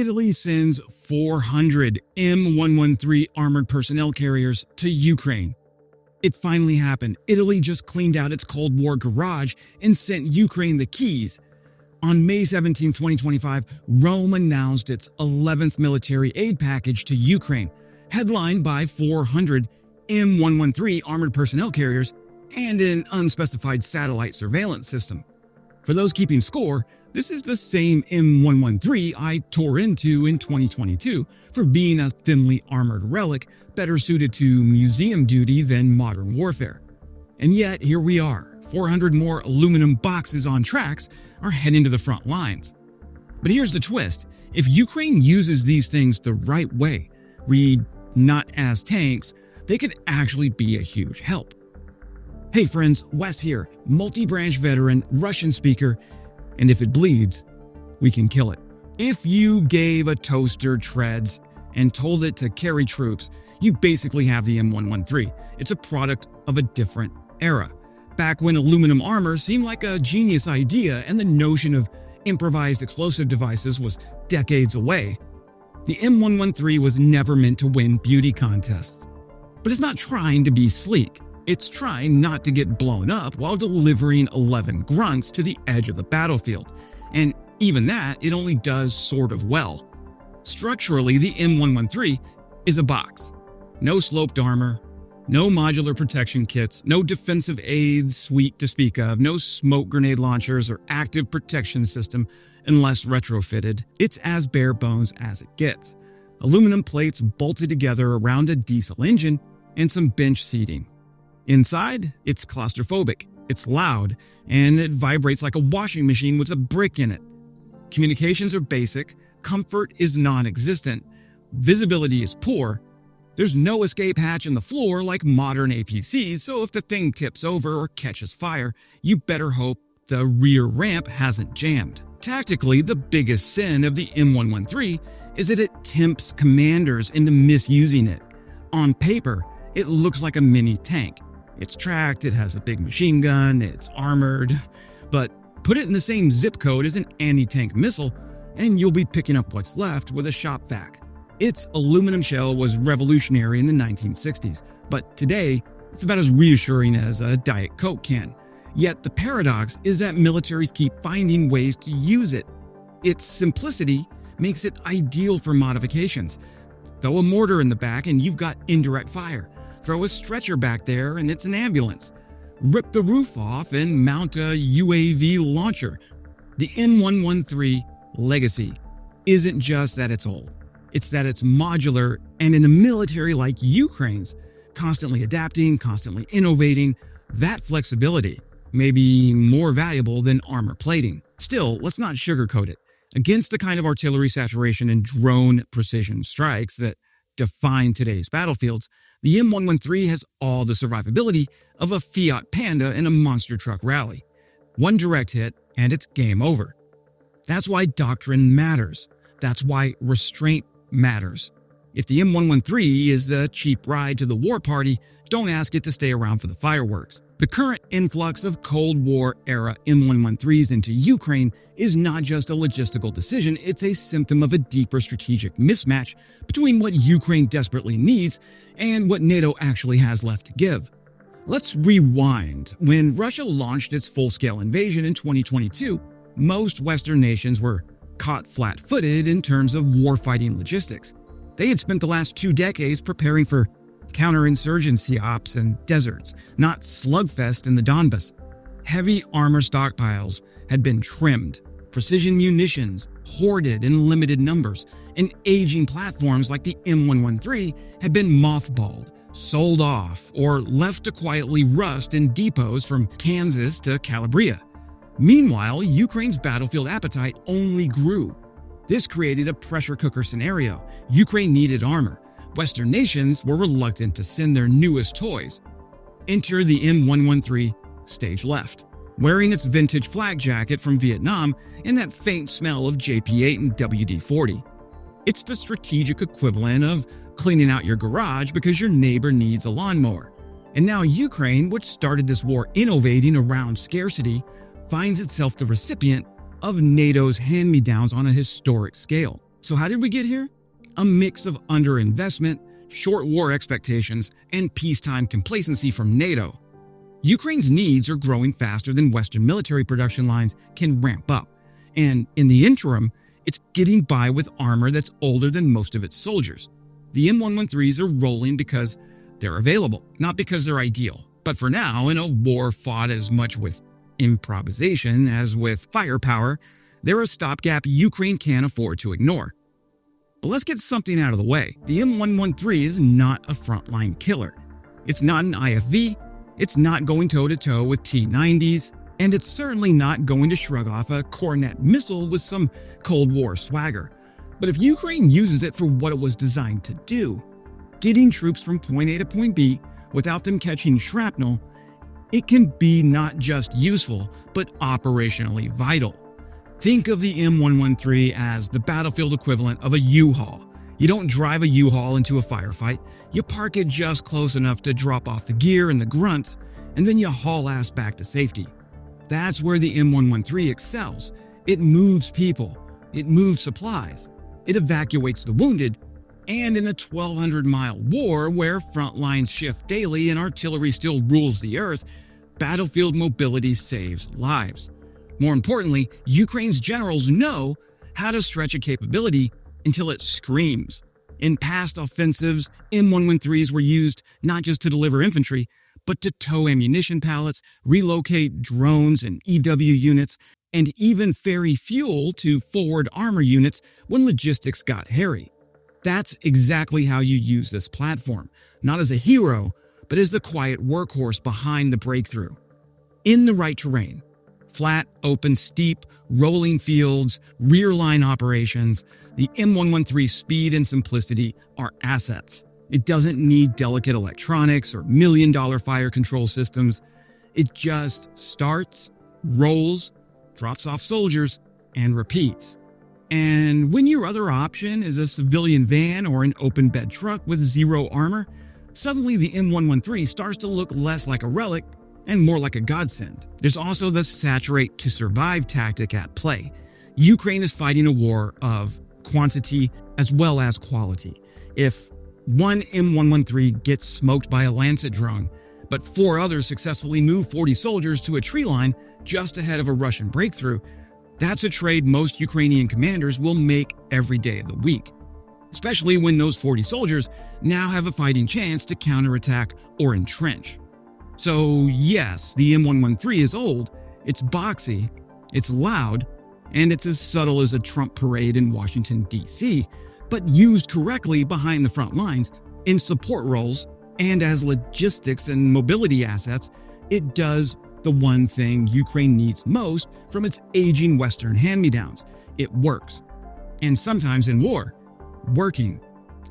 Italy sends 400 M113 armored personnel carriers to Ukraine. It finally happened. Italy just cleaned out its Cold War garage and sent Ukraine the keys. On May 17, 2025, Rome announced its 11th military aid package to Ukraine, headlined by 400 M113 armored personnel carriers and an unspecified satellite surveillance system. For those keeping score, this is the same M113 I tore into in 2022 for being a thinly armored relic better suited to museum duty than modern warfare. And yet, here we are, 400 more aluminum boxes on tracks are heading to the front lines. But here's the twist. If Ukraine uses these things the right way, read not as tanks, they could actually be a huge help. Hey friends, Wes here, multi-branch veteran, Russian speaker, and if it bleeds, we can kill it. If you gave a toaster treads and told it to carry troops, you basically have the M113. It's a product of a different era. Back when aluminum armor seemed like a genius idea and the notion of improvised explosive devices was decades away, the M113 was never meant to win beauty contests. But it's not trying to be sleek. It's trying not to get blown up while delivering 11 grunts to the edge of the battlefield. And even that, it only does sort of well. Structurally, the M113 is a box. No sloped armor, no modular protection kits, no defensive aids suite to speak of, no smoke grenade launchers or active protection system unless retrofitted. It's as bare bones as it gets. Aluminum plates bolted together around a diesel engine and some bench seating. Inside, it's claustrophobic, it's loud, and it vibrates like a washing machine with a brick in it. Communications are basic, comfort is non-existent, visibility is poor. There's no escape hatch in the floor like modern APCs, so if the thing tips over or catches fire, you better hope the rear ramp hasn't jammed. Tactically, the biggest sin of the M113 is that it tempts commanders into misusing it. On paper, it looks like a mini tank. It's tracked, it has a big machine gun, it's armored, but put it in the same zip code as an anti-tank missile, and you'll be picking up what's left with a shop vac. Its aluminum shell was revolutionary in the 1960s, but today, it's about as reassuring as a Diet Coke can. Yet the paradox is that militaries keep finding ways to use it. Its simplicity makes it ideal for modifications. Throw a mortar in the back and you've got indirect fire. Throw a stretcher back there and it's an ambulance. Rip the roof off and mount a UAV launcher. The M113 legacy isn't just that it's old. It's that it's modular and in a military like Ukraine's, constantly adapting, constantly innovating, that flexibility may be more valuable than armor plating. Still, let's not sugarcoat it. Against the kind of artillery saturation and drone precision strikes that define today's battlefields, the M113 has all the survivability of a Fiat Panda in a monster truck rally. One direct hit, and it's game over. That's why doctrine matters. That's why restraint matters. If the M113 is the cheap ride to the war party, don't ask it to stay around for the fireworks. The current influx of Cold War-era M113s into Ukraine is not just a logistical decision, it's a symptom of a deeper strategic mismatch between what Ukraine desperately needs and what NATO actually has left to give. Let's rewind. When Russia launched its full-scale invasion in 2022, most Western nations were caught flat-footed in terms of warfighting logistics. They had spent the last 2 decades preparing for counterinsurgency ops and deserts, not slugfest in the Donbas. Heavy armor stockpiles had been trimmed, precision munitions hoarded in limited numbers, and aging platforms like the M113 had been mothballed, sold off, or left to quietly rust in depots from Kansas to Calabria. Meanwhile, Ukraine's battlefield appetite only grew. This created a pressure cooker scenario. Ukraine needed armor. Western nations were reluctant to send their newest toys. Enter the M113 stage left, wearing its vintage flak jacket from Vietnam and that faint smell of JP-8 and WD-40. It's the strategic equivalent of cleaning out your garage because your neighbor needs a lawnmower. And now Ukraine, which started this war innovating around scarcity, finds itself the recipient of NATO's hand-me-downs on a historic scale. So how did we get here? A mix of underinvestment, short war expectations, and peacetime complacency from NATO. Ukraine's needs are growing faster than Western military production lines can ramp up, and in the interim, it's getting by with armor that's older than most of its soldiers. The M113s are rolling because they're available, not because they're ideal. But for now, in a war fought as much with improvisation as with firepower, they're a stopgap Ukraine can't afford to ignore. But let's get something out of the way. The M113 is not a frontline killer. It's not an IFV, it's not going toe-to-toe with T-90s, and it's certainly not going to shrug off a Cornet missile with some Cold War swagger. But if Ukraine uses it for what it was designed to do, getting troops from point A to point B without them catching shrapnel, it can be not just useful, but operationally vital. Think of the M113 as the battlefield equivalent of a U-Haul. You don't drive a U-Haul into a firefight, you park it just close enough to drop off the gear and the grunts, and then you haul ass back to safety. That's where the M113 excels. It moves people, it moves supplies, it evacuates the wounded, and in a 1,200-mile war where front lines shift daily and artillery still rules the earth, battlefield mobility saves lives. More importantly, Ukraine's generals know how to stretch a capability until it screams. In past offensives, M113s were used not just to deliver infantry, but to tow ammunition pallets, relocate drones and EW units, and even ferry fuel to forward armor units when logistics got hairy. That's exactly how you use this platform, not as a hero, but as the quiet workhorse behind the breakthrough. In the right terrain, flat, open, steep, rolling fields, rear line operations, the M113's speed and simplicity are assets. It doesn't need delicate electronics or million-dollar fire control systems. It just starts, rolls, drops off soldiers, and repeats. And when your other option is a civilian van or an open bed truck with zero armor, suddenly the M113 starts to look less like a relic and more like a godsend. There's also the saturate to survive tactic at play. Ukraine is fighting a war of quantity as well as quality. If one M113 gets smoked by a Lancet drone, but 4 others successfully move 40 soldiers to a tree line just ahead of a Russian breakthrough, that's a trade most Ukrainian commanders will make every day of the week, especially when those 40 soldiers now have a fighting chance to counterattack or entrench. So yes, the M113 is old, it's boxy, it's loud, and it's as subtle as a Trump parade in Washington, D.C., but used correctly behind the front lines, in support roles, and as logistics and mobility assets, it does the one thing Ukraine needs most from its aging Western hand-me-downs. It works. And sometimes in war, working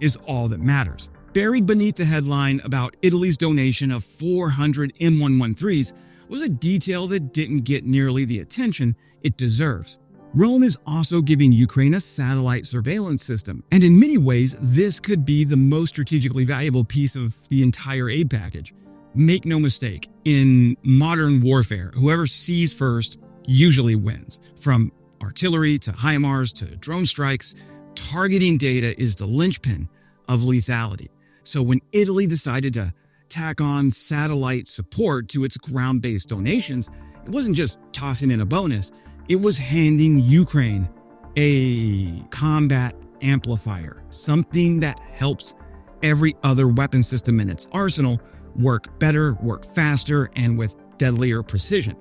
is all that matters. Buried beneath the headline about Italy's donation of 400 M113s was a detail that didn't get nearly the attention it deserves. Rome is also giving Ukraine a satellite surveillance system, and in many ways, this could be the most strategically valuable piece of the entire aid package. Make no mistake, in modern warfare, whoever sees first usually wins. From artillery to HIMARS to drone strikes, targeting data is the linchpin of lethality. So when Italy decided to tack on satellite support to its ground-based donations, it wasn't just tossing in a bonus, it was handing Ukraine a combat amplifier, something that helps every other weapon system in its arsenal work better, work faster, and with deadlier precision.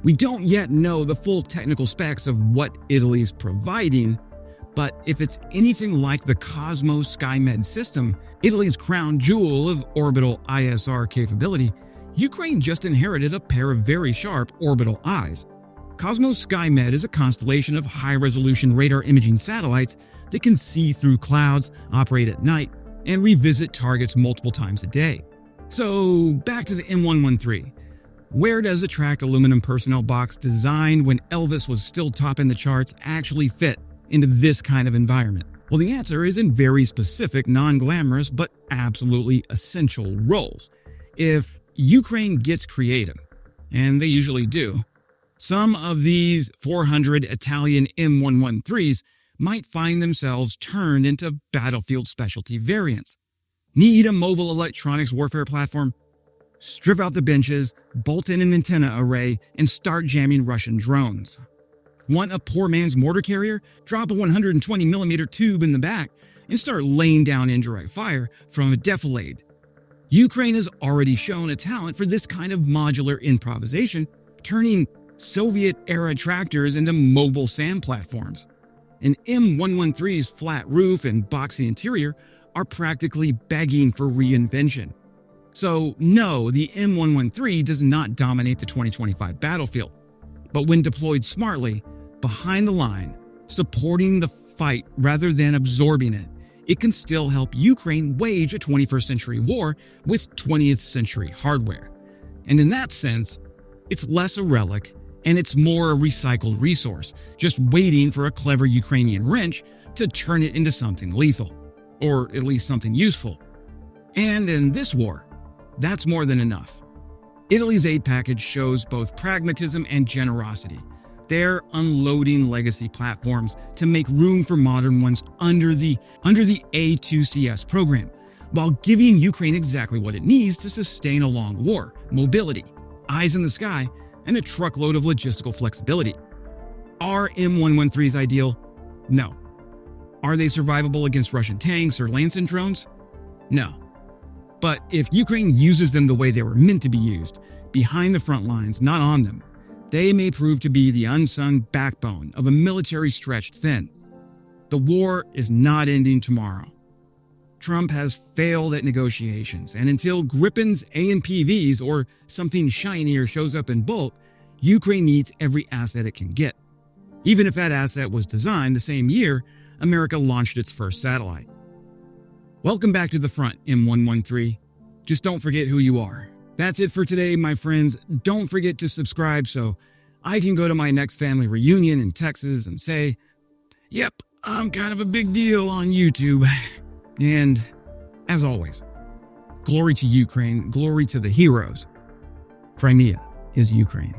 We don't yet know the full technical specs of what Italy's providing, but if it's anything like the Cosmo SkyMed system, Italy's crown jewel of orbital ISR capability, Ukraine just inherited a pair of very sharp orbital eyes. Cosmo SkyMed is a constellation of high-resolution radar imaging satellites that can see through clouds, operate at night, and revisit targets multiple times a day. So, back to the M113. Where does a tracked aluminum personnel box designed when Elvis was still topping the charts actually fit into this kind of environment? Well, the answer is in very specific, non-glamorous, but absolutely essential roles. If Ukraine gets creative, and they usually do, some of these 400 Italian M113s will might find themselves turned into battlefield specialty variants. Need a mobile electronics warfare platform? Strip out the benches, bolt in an antenna array, and start jamming Russian drones. Want a poor man's mortar carrier? Drop a 120mm tube in the back and start laying down indirect fire from a defilade. Ukraine has already shown a talent for this kind of modular improvisation, turning Soviet-era tractors into mobile SAM platforms. An M113's flat roof and boxy interior are practically begging for reinvention. So no, the M113 does not dominate the 2025 battlefield. But when deployed smartly, behind the line, supporting the fight rather than absorbing it, it can still help Ukraine wage a 21st century war with 20th century hardware. And in that sense, it's less a relic and it's more a recycled resource, just waiting for a clever Ukrainian wrench to turn it into something lethal, or at least something useful. And in this war, that's more than enough. Italy's aid package shows both pragmatism and generosity. They're unloading legacy platforms to make room for modern ones under the A2CS program, while giving Ukraine exactly what it needs to sustain a long war: mobility, eyes in the sky, and a truckload of logistical flexibility. Are M113s ideal? No. Are they survivable against Russian tanks or Lancet drones? No. But if Ukraine uses them the way they were meant to be used, behind the front lines, not on them, they may prove to be the unsung backbone of a military stretched thin. The war is not ending tomorrow. Trump has failed at negotiations, and until Gripen's AMPVs or something shinier shows up in bulk, Ukraine needs every asset it can get. Even if that asset was designed the same year America launched its first satellite. Welcome back to the front, M113. Just don't forget who you are. That's it for today, my friends. Don't forget to subscribe so I can go to my next family reunion in Texas and say, yep, I'm kind of a big deal on YouTube. And as always, glory to Ukraine, glory to the heroes. Crimea is Ukraine.